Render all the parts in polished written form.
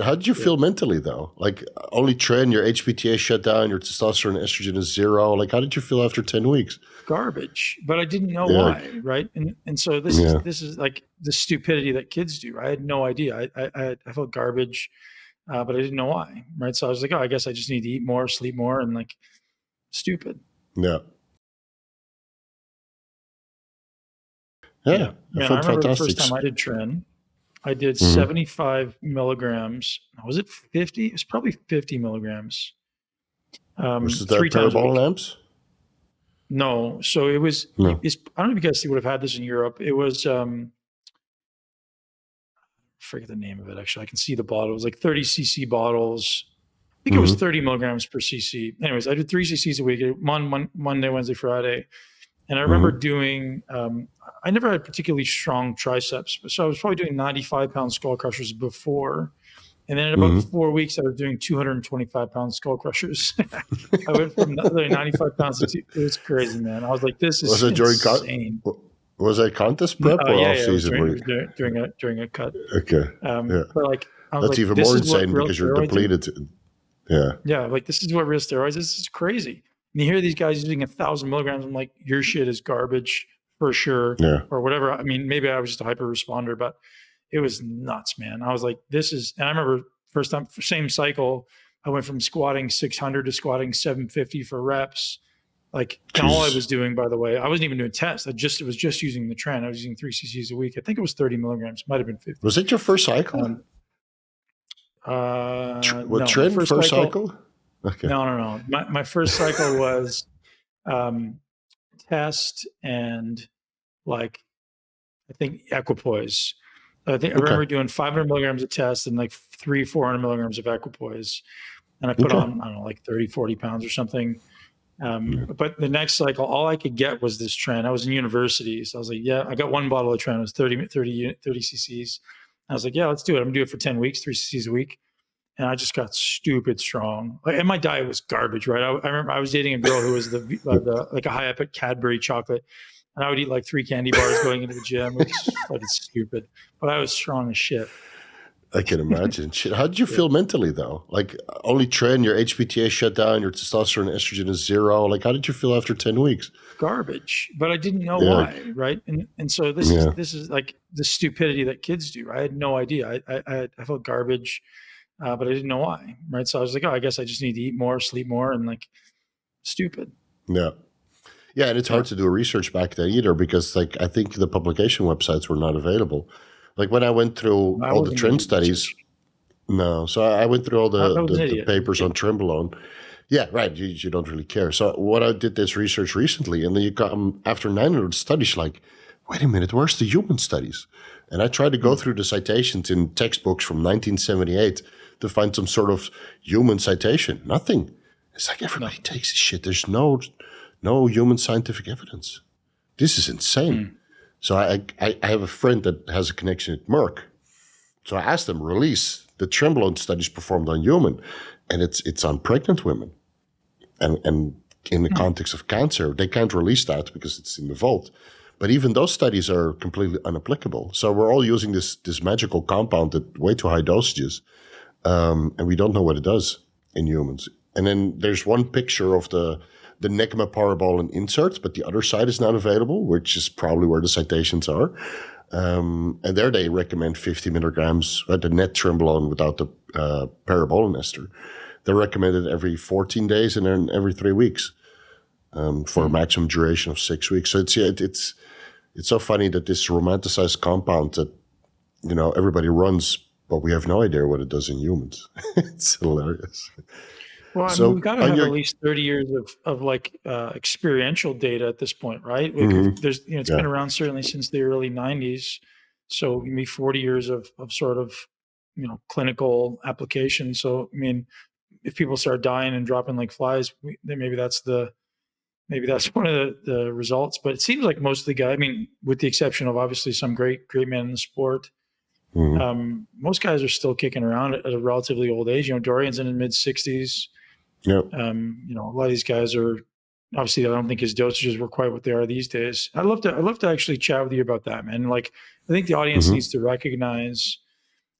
How did you feel mentally though? Like only Tren, your HPTA shut down, your testosterone and estrogen is zero. Like how did you feel after 10 weeks? Garbage, but I didn't know Yeah, why, right? And so yeah. this is like the stupidity that kids do. I had no idea. I felt garbage, but I didn't know why, right? So I was like, oh, I guess I just need to eat more, sleep more, and like stupid. Yeah. Yeah. Yeah, I man. I felt remember the fantastic. first time I did Tren. I did Mm-hmm. 75 milligrams. Was it 50? It was probably 50 milligrams, Was it the 3 times a parabol week. lamps? No, so it was. No. I don't know if you guys would have had this in Europe. It was. I forget the name of it. Actually, I can see the bottle. It was like 30 cc bottles. I think it was Mm-hmm. 30 milligrams per cc. Anyways, I did 3 cc's a week, Monday, Wednesday, Friday. And I remember Mm-hmm. doing, I never had particularly strong triceps. So I was probably doing 95-pound skull crushers before. And then in about Mm-hmm. 4 weeks, I was doing 225-pound skull crushers. I went from 95 pounds to it was crazy, man. I was like, this Was is it insane. was it contest prep or off Yeah, it was season? during a cut. Okay. Yeah. But like, I was That's like, even this more is what insane real because you're steroids are. depleted. Yeah. Yeah, like this is what real steroids is. This is crazy. And you hear these guys using 1,000 milligrams. I'm like, your shit is garbage for sure, Yeah. or whatever. I mean, maybe I was just a hyper responder, but it was nuts, man. I was like, this is, and I remember first time, same cycle, I went from squatting 600 to squatting 750 for reps. Like, and all I Jesus. was doing, by the way, I wasn't even doing tests. It was just using the Tren. I was using 3 cc's a week. I think it was 30 milligrams, might have been 50. Was it your first cycle? What No, my Tren first first cycle, cycle? Okay. no. My first cycle was um, test and like I think equipoise. I Okay. remember doing 500 milligrams of test and like 400 milligrams of equipoise, and I put Okay. on I don't know like 30, 40 pounds or something. Yeah. But the next cycle, all I could get was this Tren. I was in university, so I was like, yeah, I got one bottle of Tren. It was 30 cc's. I was like, yeah, let's do it. I'm gonna do it for 10 weeks, 3 cc's a week. And I just got stupid strong. And my diet was garbage, right? I remember I was dating a girl who was the like a high up at Cadbury chocolate, and I would eat like 3 candy bars going into the gym. It was fucking stupid, but I was strong as shit. I can imagine. Shit. How did you Yeah. feel mentally though? Like only Tren, your HPTA shut down, your testosterone and estrogen is zero. Like how did you feel after 10 weeks? Garbage, but I didn't know Yeah. why, right? And so Yeah. this is like the stupidity that kids do. I had no idea. I felt garbage, but I didn't know why, right? So I was like, oh, I guess I just need to eat more, sleep more, and like stupid. Yeah. Yeah. And it's Yeah, hard to do research back then either because like I think the publication websites were not available. Like when I went through I all the wasn't going trend to do studies, research. no. So I went through all I was an the idiot. papers on Trenbolone. Yeah, right. You don't really care. So what I did this research recently, and then you come after 900 studies, like, wait a minute, where's the human studies? And I tried to go Hmm. through the citations in textbooks from 1978 to find some sort of human citation. Nothing. It's like No. everybody takes this shit. There's no human scientific evidence. This is insane. Hmm. So I have a friend that has a connection at Merck. So I asked them release the Trenbolone studies performed on human, and it's on pregnant women, and in the Hmm. context of cancer, they can't release that because it's in the vault. But even those studies are completely unapplicable. So we're all using this magical compound at way too high dosages, and we don't know what it does in humans. And then there's one picture of the Necma parabolin insert, but the other side is not available, which is probably where the citations are. And there they recommend 50 milligrams, the net Trenbolone without the parabolin ester. They recommend it every 14 days and then every 3 weeks for a maximum duration of 6 weeks. So it's so funny that this romanticized compound that everybody runs, but we have no idea what it does in humans. It's hilarious. Well, I mean, So we've got to on have your at least 30 years of like experiential data at this point, right? Like Mhm. there's, it's Yeah. been around certainly since the early 90s. So maybe 40 years of sort of, clinical application. So, I mean, if people start dying and dropping like flies, then maybe that's one of the results. But it seems like most of the guys, I mean, with the exception of obviously some great men in the sport, Mhm. most guys are still kicking around at a relatively old age. Dorian's in his mid 60s. Yep. A lot of these guys are obviously. I don't think his dosages were quite what they are these days. I'd love to actually chat with you about that, man. Like, I think the audience Mhm. needs to recognize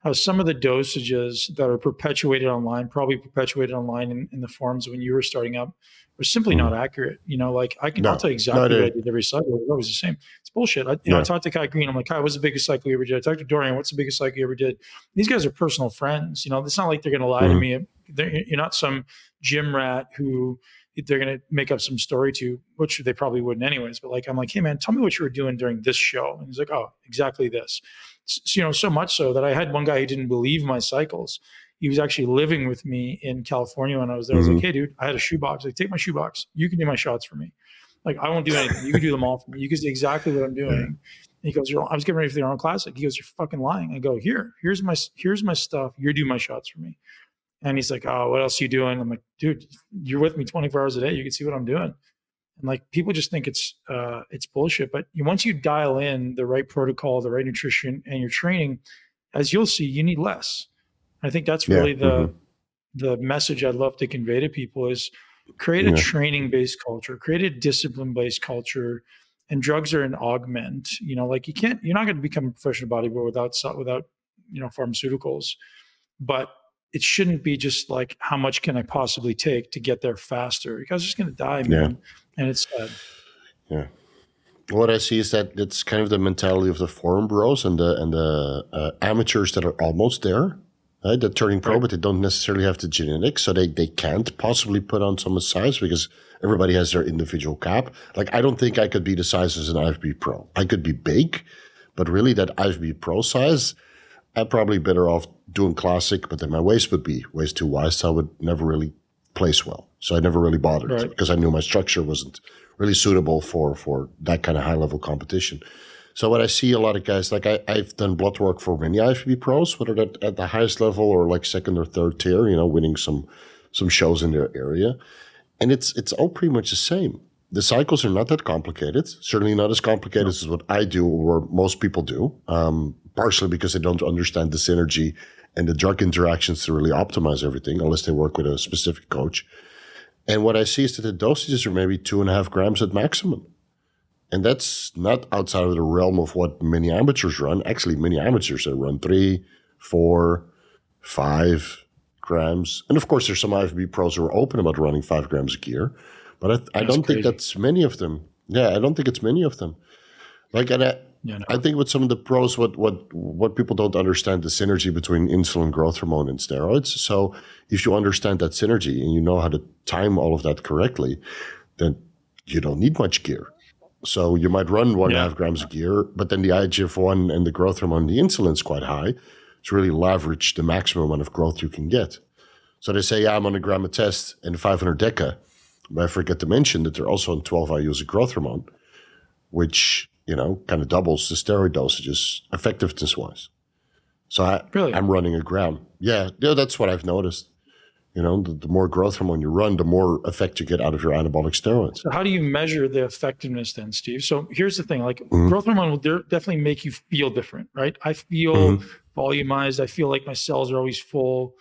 how some of the dosages that are perpetuated online, probably perpetuated online in the forums when you were starting up, were simply not accurate. Like I'll tell you No, exactly what I did every cycle. It was always the same. It's bullshit. I yeah. talked to Kai Green. I'm like, Kai, what's the biggest cycle you ever did? I talked to Dorian. What's the biggest cycle you ever did? These guys are personal friends. It's not like they're going to lie to me. You're not some gym rat who they're going to make up some story to, which they probably wouldn't anyways. But I'm like, hey man, tell me what you were doing during this show. And he's like, oh, exactly this. So much so that I had one guy who didn't believe my cycles. He was actually living with me in California when I was there. I was like, hey dude, I had a shoebox. Like, take my shoebox. You can do my shots for me. Like, I won't do anything. You can do them all for me. You can see exactly what I'm doing. And he goes, I was getting ready for the Arnold Classic. He goes, you're fucking lying. I go, here's my stuff. You do my shots for me. And he's like, oh, what else are you doing? I'm like, dude, you're with me 24 hours a day. You can see what I'm doing. And people just think it's bullshit. But once you dial in the right protocol, the right nutrition, and your training, as you'll see, you need less. I think that's really the message I'd love to convey to people is create a training-based culture, create a discipline-based culture, and drugs are an augment. You're not going to become a professional bodybuilder without pharmaceuticals, but it shouldn't be just like, how much can I possibly take to get there faster? You guys are just going to die, man. And it's sad. Yeah. What I see is that it's kind of the mentality of the forum bros and the amateurs that are almost there, right? They're turning pro, but they don't necessarily have the genetics, so they can't possibly put on so much size because everybody has their individual cap. I don't think I could be the size as an IFBB pro. I could be big, but really that IFBB pro size, I'm probably better off doing classic, but then my waist would be waist too wide, so I would never really place well. So I never really bothered because I knew my structure wasn't really suitable for that kind of high level competition. So what I see a lot of guys, I've done blood work for many IFBB pros, whether they're at the highest level or second or third tier, winning some shows in their area. And it's all pretty much the same. The cycles are not that complicated, certainly not as complicated as what I do or most people do, partially because they don't understand the synergy and the drug interactions to really optimize everything, unless they work with a specific coach. And what I see is that the dosages are maybe 2.5 grams at maximum. And that's not outside of the realm of what many amateurs run. Actually, many amateurs, they run 3, 4, 5 grams. And of course, there's some IFBB pros who are open about running 5 grams of gear. But I don't think that's many of them. Yeah, I don't think it's many of them. I think with some of the pros, what people don't understand the synergy between insulin, growth hormone, and steroids. So if you understand that synergy and you know how to time all of that correctly, then you don't need much gear. So you might run 1.5 grams of gear, but then the IGF-1 and the growth hormone, the insulin is quite high. It's really leverage the maximum amount of growth you can get. So they say, I'm on a gram a test and 500 deca. But I forget to mention that they're also on 12 IUs of growth hormone, which, kind of doubles the steroid dosages effectiveness-wise. So I'm running a gram. Yeah, that's what I've noticed. The more growth hormone you run, the more effect you get out of your anabolic steroids. So how do you measure the effectiveness then, Steve? So here's the thing, growth hormone will definitely make you feel different, right? I feel volumized. I feel like my cells are always full.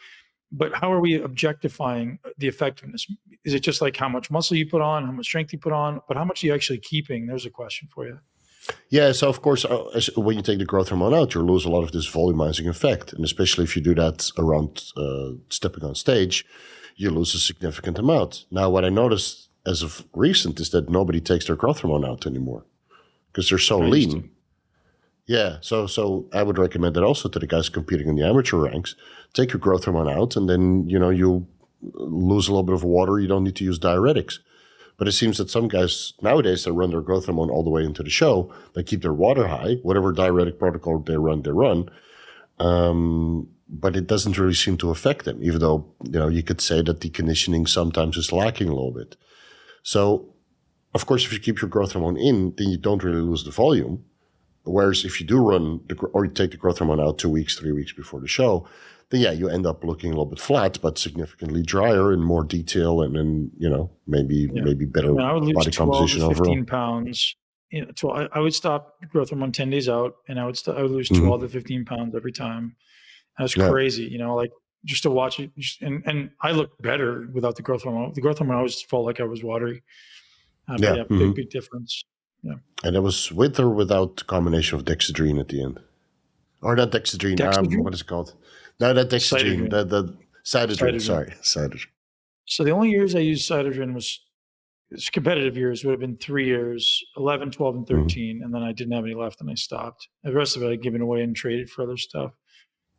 But how are we objectifying the effectiveness? Is it just how much muscle you put on, how much strength you put on, but how much are you actually keeping? There's a question for you. Yeah, so of course, when you take the growth hormone out, you lose a lot of this volumizing effect. And especially if you do that around stepping on stage, you lose a significant amount. Now, what I noticed as of recent is that nobody takes their growth hormone out anymore because they're so lean. Yeah, so I would recommend that also to the guys competing in the amateur ranks. Take your growth hormone out, and then, you lose a little bit of water. You don't need to use diuretics. But it seems that some guys nowadays, they run their growth hormone all the way into the show. They keep their water high. Whatever diuretic protocol they run. But it doesn't really seem to affect them, even though, you could say that the conditioning sometimes is lacking a little bit. So, of course, if you keep your growth hormone in, then you don't really lose the volume. Whereas if you do run or you take the growth hormone out 2 weeks, 3 weeks before the show, then you end up looking a little bit flat, but significantly drier and more detail, and then maybe better I would lose body 12 composition to 15 overall. pounds. I would stop growth hormone 10 days out, and I would lose 12 to 15 pounds every time. That's crazy, just to watch it. And I look better without the growth hormone. The growth hormone, I always felt like I was watery. Big difference. Yeah. And it was with or without the combination of dexedrine at the end? Or not dexedrine, what is it called? No, that Dextrogene, Cytodrine. the Cytodrine, Cytodrine. sorry, Cytodrine. So the only years I used Cytodrine was competitive years would have been 3 years, 11, 12, and 13. And then I didn't have any left and I stopped. The rest of it I'd given away and traded for other stuff.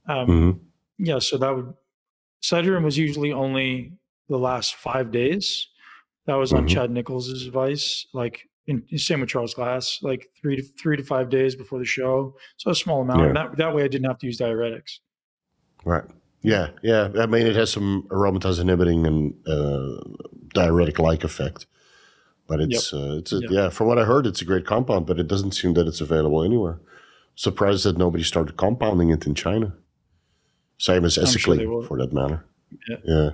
Yeah, so Cytodrine was usually only the last 5 days. That was on Chad Nichols' advice, like same with Charles Glass, like 3 to 5 days before the show. So a small amount. Yeah. And that way I didn't have to use diuretics. Right. Yeah. I mean, it has some aromatase inhibiting and diuretic-like effect. But from what I heard, it's a great compound, but it doesn't seem that it's available anywhere. Surprised that nobody started compounding it in China. Same as Esicline, for that matter. Yeah.